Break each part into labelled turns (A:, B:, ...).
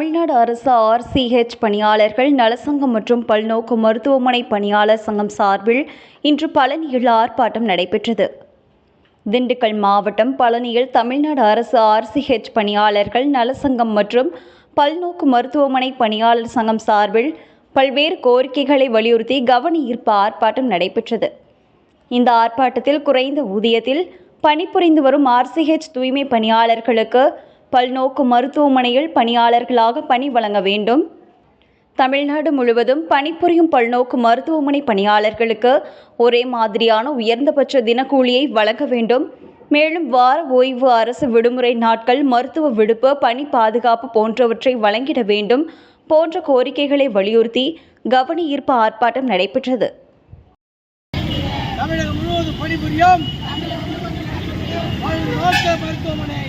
A: தமிழ்நாடு அரசு RCH பணியாளர்கள் நலசங்கம் மற்றும் பல்நோக்கு மருத்துவமனை பணியாளர் சங்கம் சார்பில் இன்று பழனியில் ஆர்ப்பாட்டம் நடைபெற்றது. திண்டுக்கல் மாவட்டம் பழனியில் தமிழ்நாடு அரசு RCH பணியாளர்கள் நலசங்கம் மற்றும் பல்நோக்கு மருத்துவமனை பணியாளர் சங்கம் சார்பில் பல்வேறு கோரிக்கைகளை வலியுறுத்தி கவனஈர்ப்பு ஆர்ப்பாட்டம் நடைபெற்றது. இந்த ஆர்ப்பாட்டத்தில் குறைந்த ஊதியத்தில் பணிபுரிந்து வரும் RCH தூய்மை பணியாளர்களுக்கு பல்நோக்கு மருத்துவமனையில் பணியாளர்களாக பணி வழங்க வேண்டும். தமிழ்நாடு முழுவதும் பணிபுரியும் பல்நோக்கு மருத்துவமனை பணியாளர்களுக்கு ஒரே மாதிரியான உயர்ந்தபட்ச தினக்கூலியை வழங்க வேண்டும். மேலும் வார ஓய்வு, அரசு விடுமுறை நாட்கள், மருத்துவ விடுப்பு, பணி பாதுகாப்பு போன்றவற்றை வழங்கிட வேண்டும் போன்ற கோரிக்கைகளை வலியுறுத்தி கவனஈர்ப்பு ஆர்ப்பாட்டம் நடைபெற்றது.
B: தமிழகம் முழுவதும் பணிபுரியும் பல்நோக்கு மருத்துவமனை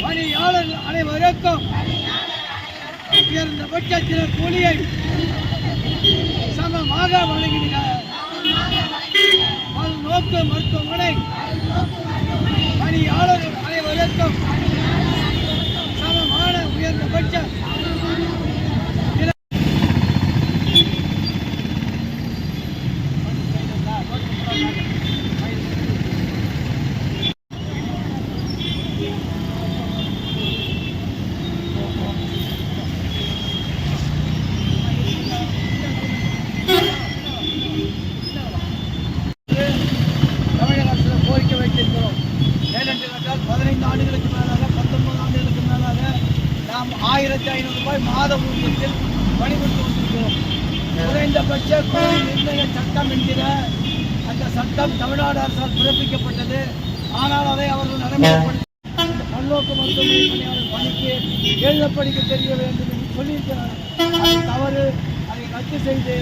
B: பணியாளர்கள் அனைவருக்கும் உயர்ந்தபட்ச தினக்கூலியை சமமாக வழங்கிட பல்நோக்கு மருத்துவமனை பணியாளர்கள் அனைவருக்கும் சமமான உயர்ந்தபட்ச கோரிக்கை வைத்திருக்கிறோம். ஏனென்று கேட்டால் 15 ஆண்டுகளுக்கு மேலாக 19 ஆண்டுகளுக்கு மேலாக நாம் 1500 ரூபாய் மாத ஊதியத்தில் பணிபுரிந்து கொண்டிருக்கிறோம். குறைந்தபட்ச கூலி நிர்ணய சட்டம் என்கிற அந்த சட்டம் தமிழ்நாடு அரசால் பிறப்பிக்கப்பட்டது. ஆனால் அதை அவர்கள் நடைமுறைப்படுத்தி பல்நோக்கு மருத்துவமனை பணியாளர் பணிக்கு எழுத படிக்க தெரிய வேண்டும் என்று சொல்லியிருக்கிறார். தவறு, அதை ரத்து செய்து